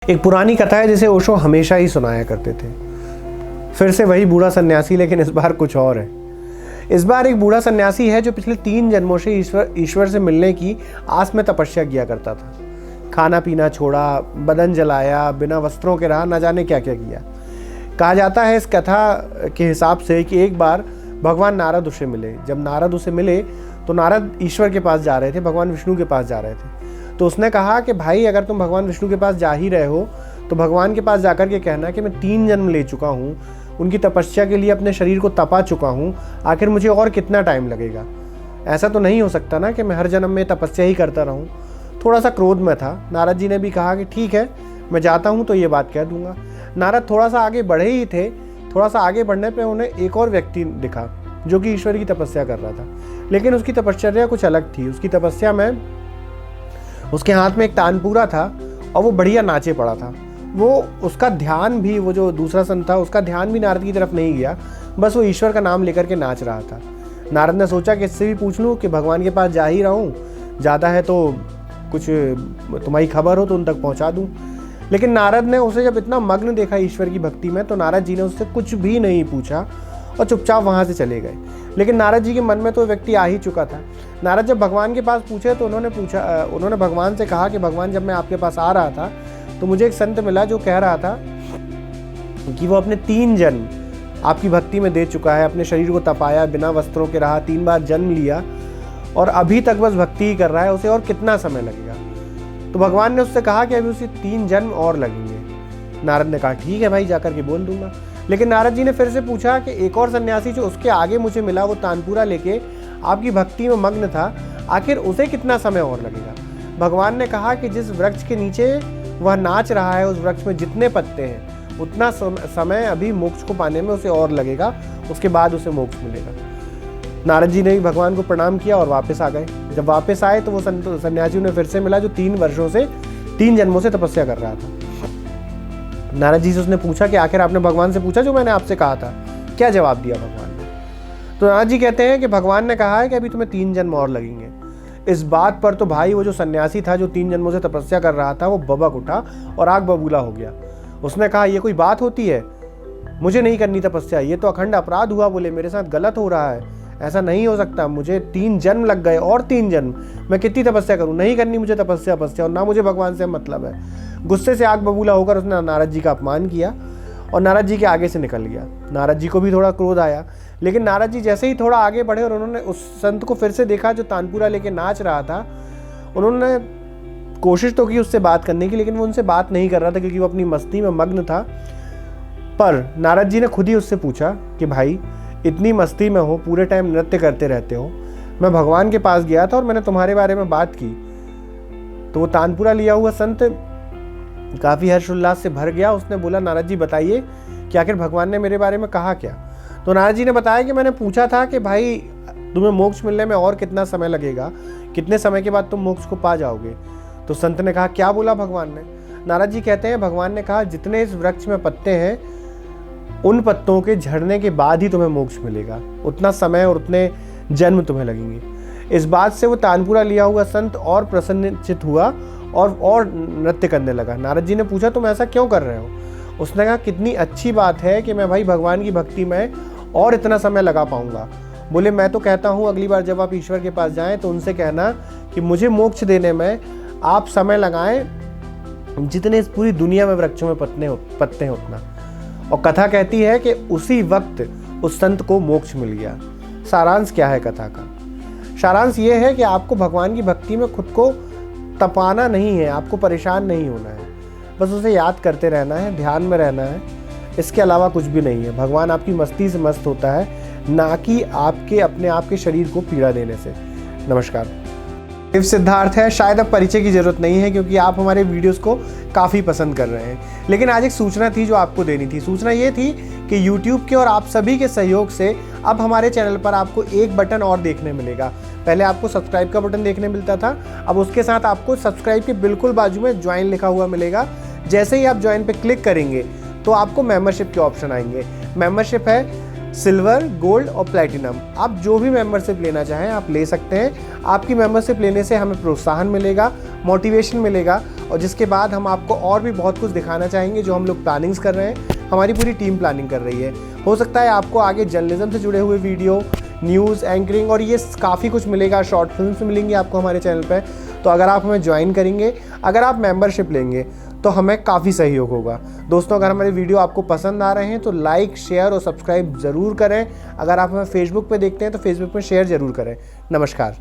एक पुरानी कथा है जिसे ओशो हमेशा ही सुनाया करते थे। फिर से वही बूढ़ा सन्यासी, लेकिन इस बार कुछ और है। इस बार एक बूढ़ा सन्यासी है जो पिछले 3 जन्मों से ईश्वर से मिलने की आस में तपस्या किया करता था। खाना पीना छोड़ा, बदन जलाया, बिना वस्त्रों के रहा, न जाने क्या क्या किया। कहा जाता है इस कथा के हिसाब से कि एक बार भगवान नारद उसे मिले। जब नारद उसे मिले तो नारद ईश्वर के पास जा रहे थे, भगवान विष्णु के पास जा रहे थे। तो उसने कहा कि भाई, अगर तुम भगवान विष्णु के पास जा ही रहे हो तो भगवान के पास जाकर के कहना कि मैं 3 जन्म ले चुका हूँ, उनकी तपस्या के लिए अपने शरीर को तपा चुका हूँ, आखिर मुझे और कितना टाइम लगेगा। ऐसा तो नहीं हो सकता ना कि मैं हर जन्म में तपस्या ही करता रहूँ। थोड़ा सा क्रोध में था। नारद जी ने भी कहा कि ठीक है, मैं जाता हूँ तो ये बात कह दूंगा। नारद थोड़ा सा आगे बढ़े ही थे। थोड़ा सा आगे बढ़ने पर उन्हें एक और व्यक्ति दिखा जो कि ईश्वर की तपस्या कर रहा था, लेकिन उसकी तपश्चर्या कुछ अलग थी। उसकी तपस्या में उसके हाथ में एक तानपूरा था और वो बढ़िया नाचे पड़ा था। वो उसका ध्यान भी, वो जो दूसरा संत था उसका ध्यान भी नारद की तरफ नहीं गया, बस वो ईश्वर का नाम लेकर के नाच रहा था। नारद ने सोचा कि इससे भी पूछ लूँ कि भगवान के पास जा ही रहा हूँ, ज़्यादा है तो कुछ तुम्हारी खबर हो तो उन तक पहुँचा दूँ। लेकिन नारद ने उसे जब इतना मग्न देखा ईश्वर की भक्ति में, तो नारद जी ने उससे कुछ भी नहीं पूछा और चुपचाप वहाँ से चले गए। लेकिन नारद जी के मन में तो व्यक्ति आ ही चुका था। नारद जब भगवान के पास पूछे तो उन्होंने भगवान से कहा कि भगवान, जब मैं आपके पास आ रहा था तो मुझे एक संत मिला जो कह रहा था कि वो अपने 3 जन्म आपकी भक्ति में दे चुका है, अपने शरीर को तपाया, बिना वस्त्रों के रहा, 3 बार जन्म लिया और अभी तक बस भक्ति ही कर रहा है, उसे और कितना समय लगेगा। तो भगवान ने उससे कहा कि अभी उसे 3 जन्म और लगेंगे। नारद ने कहा ठीक है भाई, जाकर के बोल दूंगा। लेकिन नारद जी ने फिर से पूछा कि एक और सन्यासी जो उसके आगे मुझे मिला, वो तानपूरा लेके आपकी भक्ति में मग्न था, आखिर उसे कितना समय और लगेगा। भगवान ने कहा कि जिस वृक्ष के नीचे वह नाच रहा है, उस वृक्ष में जितने पत्ते हैं उतना समय अभी मोक्ष को पाने में उसे और लगेगा, उसके बाद उसे मोक्ष मिलेगा। नारद जी ने भी भगवान को प्रणाम किया और वापस आ गए। जब वापस आए तो वो सन्यासी उन्हें फिर से मिला जो 3 जन्मों से तपस्या कर रहा था। नारद जी से उसने पूछा कि आखिर आपने भगवान से पूछा जो मैंने आपसे कहा था? क्या जवाब दिया भगवान ने? तो नारद जी कहते हैं कि भगवान ने कहा है कि अभी तुम्हें 3 जन्म और लगेंगे। इस बात पर तो भाई वो जो सन्यासी था जो 3 जन्मों से तपस्या कर रहा था, वो बबक उठा और आग बबूला हो गया। उसने कहा ये कोई बात होती है, मुझे नहीं करनी तपस्या, ये तो अखंड अपराध हुआ। बोले मेरे साथ गलत हो रहा है, ऐसा नहीं हो सकता, मुझे 3 जन्म लग गए और 3 जन्म, मैं कितनी तपस्या करूं, नहीं करनी मुझे तपस्या और ना मुझे भगवान से मतलब है। गुस्से से आग बबूला होकर उसने नारद जी का अपमान किया और नारद जी के आगे से निकल गया। नारद जी को भी थोड़ा क्रोध आया, लेकिन नारद जी जैसे ही थोड़ा आगे बढ़े और उन्होंने उस संत को फिर से देखा जो तानपूरा लेके नाच रहा था, उन्होंने कोशिश तो की उससे बात करने की, लेकिन वो उनसे बात नहीं कर रहा था क्योंकि वो अपनी मस्ती में मग्न था। पर नारद जी ने खुद ही उससे पूछा कि भाई, इतनी मस्ती में हो, पूरे टाइम नृत्य करते रहते हो, मैं भगवान के पास गया था और मैंने तुम्हारे बारे में बात की। तो वो तानपूरा लिया हुआ संत काफ़ी हर्षोल्लास से भर गया। उसने बोला नारद जी बताइए कि आखिर भगवान ने मेरे बारे में कहा क्या? तो नारद जी ने बताया कि मैंने पूछा था कि भाई, तुम्हें मोक्ष मिलने में और कितना समय लगेगा, कितने समय के बाद तुम मोक्ष को पा जाओगे? तो संत ने कहा क्या बोला भगवान ने? नारद जी कहते हैं भगवान ने कहा जितने इस वृक्ष में पत्ते हैं, उन पत्तों के झड़ने के बाद ही तुम्हें मोक्ष मिलेगा, उतना समय और उतने जन्म तुम्हें लगेंगे। इस बात से वो तानपूरा लिया हुआ संत और प्रसन्नचित हुआ और नृत्य करने लगा। नारद जी ने पूछा तुम ऐसा क्यों कर रहे हो? उसने कहा कितनी अच्छी बात है कि मैं भाई भगवान की भक्ति में और इतना समय लगा पाऊंगा। बोले मैं तो कहता हूँ अगली बार जब आप ईश्वर के पास जाएं तो उनसे कहना कि मुझे मोक्ष देने में आप समय लगाएं जितने इस पूरी दुनिया में वृक्षों में पत्ते हैं उतना। और कथा कहती है कि उसी वक्त उस संत को मोक्ष मिल गया। सारांश क्या है कथा का? सारांश ये है कि आपको भगवान की भक्ति में खुद को तपाना नहीं है, आपको परेशान नहीं होना है, बस उसे याद करते रहना है, ध्यान में रहना है, इसके अलावा कुछ भी नहीं है। भगवान आपकी मस्ती से मस्त होता है, ना कि आपके अपने आप के शरीर को पीड़ा देने से। नमस्कार। शिव सिद्धार्थ है। शायद अब परिचय की जरूरत नहीं है क्योंकि आप हमारे वीडियोस को काफ़ी पसंद कर रहे हैं, लेकिन आज एक सूचना थी जो आपको देनी थी। सूचना ये थी कि YouTube के और आप सभी के सहयोग से अब हमारे चैनल पर आपको एक बटन और देखने मिलेगा। पहले आपको सब्सक्राइब का बटन देखने मिलता था, अब उसके साथ आपको सब्सक्राइब के बिल्कुल बाजू में ज्वाइन लिखा हुआ मिलेगा। जैसे ही आप ज्वाइन पे क्लिक करेंगे तो आपको मेंबरशिप के ऑप्शन आएंगे। मेंबरशिप है सिल्वर, गोल्ड और प्लैटिनम। आप जो भी मेंबरशिप लेना चाहें आप ले सकते हैं। आपकी मेंबरशिप लेने से हमें प्रोत्साहन मिलेगा, मोटिवेशन मिलेगा और जिसके बाद हम आपको और भी बहुत कुछ दिखाना चाहेंगे जो हम लोग प्लानिंग्स कर रहे हैं। हमारी पूरी टीम प्लानिंग कर रही है। हो सकता है आपको आगे जर्नलिज्म से जुड़े हुए वीडियो, न्यूज़ एंकरिंग और ये काफ़ी कुछ मिलेगा, शॉर्ट फिल्म्स मिलेंगी आपको हमारे चैनल पे। तो अगर आप हमें ज्वाइन करेंगे, अगर आप मेंबरशिप लेंगे तो हमें काफ़ी सहयोग होगा। दोस्तों, अगर हमारे वीडियो आपको पसंद आ रहे हैं तो लाइक, शेयर और सब्सक्राइब ज़रूर करें। अगर आप हमें फेसबुक पे देखते हैं तो फेसबुक पे शेयर ज़रूर करें। नमस्कार।